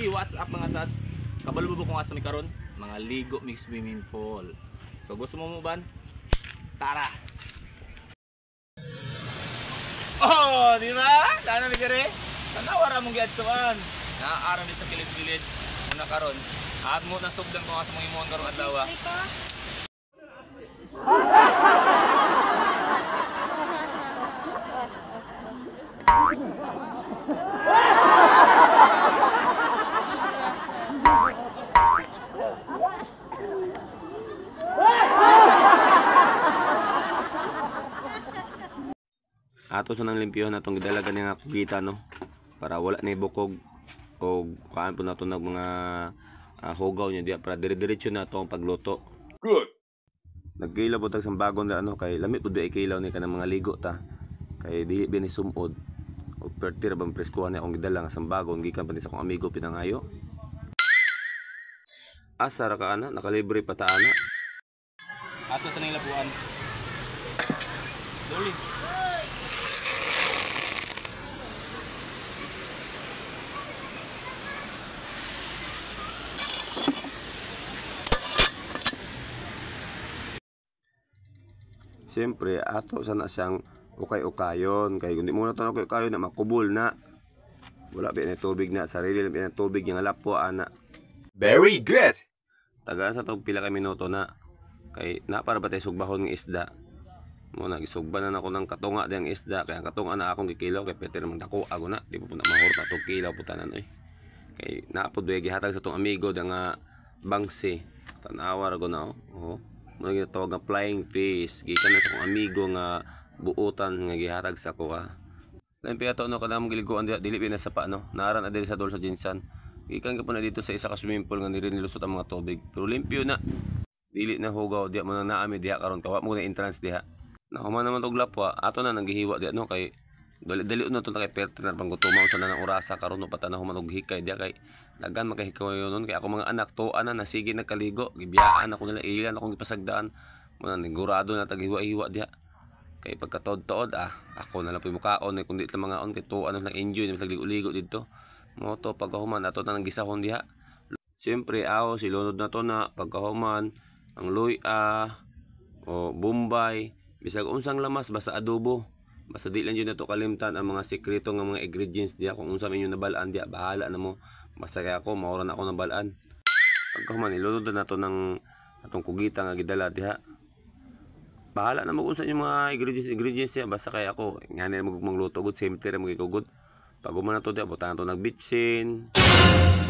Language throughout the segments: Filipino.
Hey, what's up mga tats? Kabalubo ko nga sa may karon, mga ligo mix swimming pool. So gusto mo ban? Tara! Oh, di ba? Dana ni dire. Tanawara mong giadtuan. Naaaram di sa kilid-kilid muna karon. At mo na sugdan ko nga sa mga imong karong adlaw. Ato sa nang limpyo na itong gidalagan nga kugita no para wala na ibukog o kaan po na ito ng mga hugaw niya diya para dire-diretso na ito ang pagluto. Good! Nagkilaw po tag sa bagong na ano kay lamit po di ikilaw ni ka ng mga ligo ta kay dili ba ni sumod o pertira bang preskuhan niya akong gidala nga sa bagong gikan pa sa akong amigo pinangayo. Asara ka ana nakalibre pa ta ana. Ato sa nang labuan. Doli. Siyempre, ato sana siyang ukay-ukayon. Kaya kung di mo na ito ukay-ukayon na makubol na. Wala ba na tubig na. Sarili na na tubig yung alapo, ana. Very good! Tagaan sa itong pila ka minuto na. Kaya na para ba tayo sugbahon ng isda. Muna, gisugbanan ako ng katunga diyang isda. Kaya ang katunga na akong kikilaw. Kaya pwede naman dako ako na. Di po na mahurta itong kilaw po tanan. Kaya naapod doy gihatag sa itong amigo diyang bangsi. Tanawar ako na. Muna ginatawag nga flying fish. Gikan na sa akong amigo nga buutan nga gihatag sa kuha. Lain piya to no kada mong giliguan dili na sa paano. Naaran na diri sa dol sa Jinsan. Gikan ka po na dito sa isa ka swimming pool nga nilusot ang mga tubig. Pero limpyo na. Dili na hugaw diya mo na naami diha karon kawa mo na entrance diha. Nahuman naman og lapwa ato na nanggihiwa diha no kay dali na to kay partner pang gutumaw sa nang orasa karon no patanahuman og hikay diha kay dagan makahikaw yon kay ako mga anak tuan na sige nagkaligo gibiyaan ako nila ilan akong gipasagdaan mo na nigurado na taghiwa-hiwa diha kay pagkatod-tod ako na lang puy mukaon kundi lang mga on kay tuan na enjoy na magligo-ligo didto mo to pagkahuman ato na nang gisahon diha. Siyempre ako silunod na to na pagkahuman ang luya o bombay bisag unsang lamas basta adobo. Basta di lang yun na to kalimtan ang mga sekreto ng mga ingredients diya. Kung unsa man yung nabalaan diya, bahala na mo. Basta kaya ako, mauran ako nabalaan. Pagkahuman, ilunod na to ng atong kugita nga gidala diha. Bahala na mo kung saan yung mga ingredients diya. Basta kaya ako, nga nila magluto good, same tira magigugod. Pagkahuman na to diya, butan na to nagbitsin.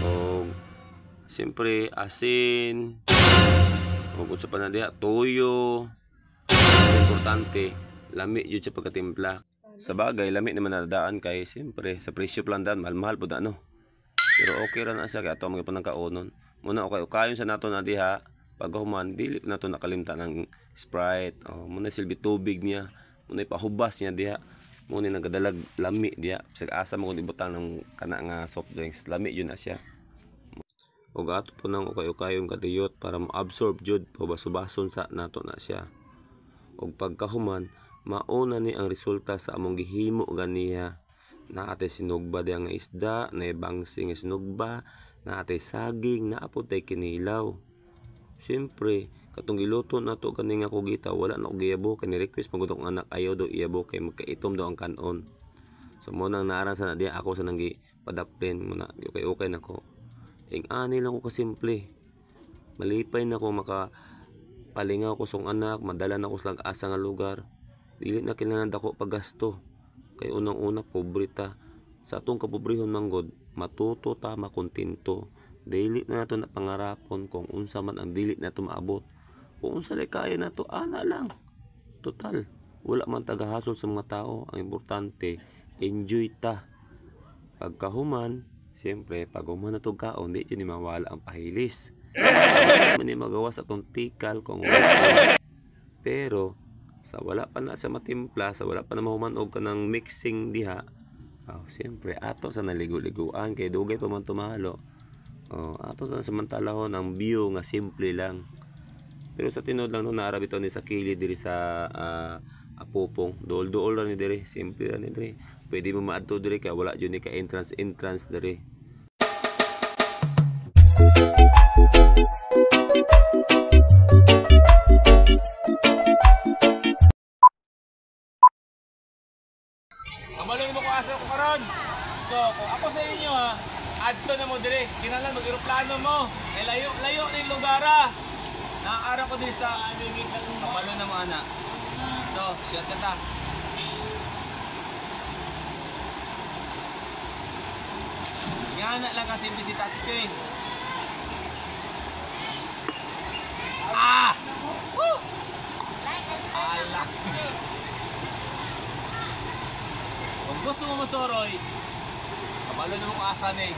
O, siyempre, asin. O, kung sa pa na diya, toyo. Importante. Lami yun siya pagkatimpla. Sa bagay, lami naman nadaan kay siyempre sa presyo plan daan, mahal-mahal po no. Pero okay ra na siya kaya ito mga po ng kaunon. Muna okay, ukayon sa nato na diha. Pagkahuman, dili na ito nakalimta ng Sprite. Muna silbi tubig niya. Muna ipahubas niya diha. Muna nagadalag lami diha. Asa mo kung ibutang ng kana nga soft drinks. Lami yun na siya. O ato po ng okay-ukayon kadiyot para ma-absorb jud po baso-bason sa nato na siya. O pagkahuman, mauna ni ang resulta sa among gihimo ganiya. Naatay sinugba di ang isda, naibangsi nga sinugba, naatay saging, naapod tay kinilaw. Siyempre, katong giluto na to kani nga kugita, wala na og giyabo kay ni-request pagud ang anak ayaw do iyabo kay magkaitom daw ang kanon. So mo nang naaran sa na diya ako sa nang gipadapin mo na okay nako. Ing ani lang ko kasimple. Malipay na ko palingaw ko song anak, madala na ko sa asa nga lugar. Dili na kinahanglan dako paggasto. Kay unang-una pobre ta. Sa atong kapobrehon manggod, matuto ta makontento. Dili na nato na pangarapon kung unsa man ang dili nato maabot. Kung unsa lay kaya nato ana lang. Total, wala man tagahasol sa mga tao. Ang importante, enjoy ta. Pagkahuman, siyempre paghuman na to kaon, di ni mawala ang pahilis. Mani magawas atong tikal kung wala. Pero sa wala pa na sa matimpla, sa wala pa na mahumanog ka ng mixing diha. Siyempre ato sa naligo-liguan kay dugay pa man tumalo. Ato na samantalahon ang view nga simple lang. Pero sa tinod lang no naara bitaw ni sa kilid diri sa Apopong. Dool-dool ra ni diri, simple ra ni diri. Pwede mo maadto diri kay wala jud ni ka entrance diri. Kabalon mo ko asa ko karon. So, kung ako sa inyo ha, adto na mo dire. Kinalan mag-eroplano mo. Eh layo ning lugar ha. Naaara ko din sa kabalon na mo ana. So, shot ta. Yan lang kasi si touchscreen. Ah! Woo! Ala. Kung gusto mo masoroy, kabalo na mo kung asan eh.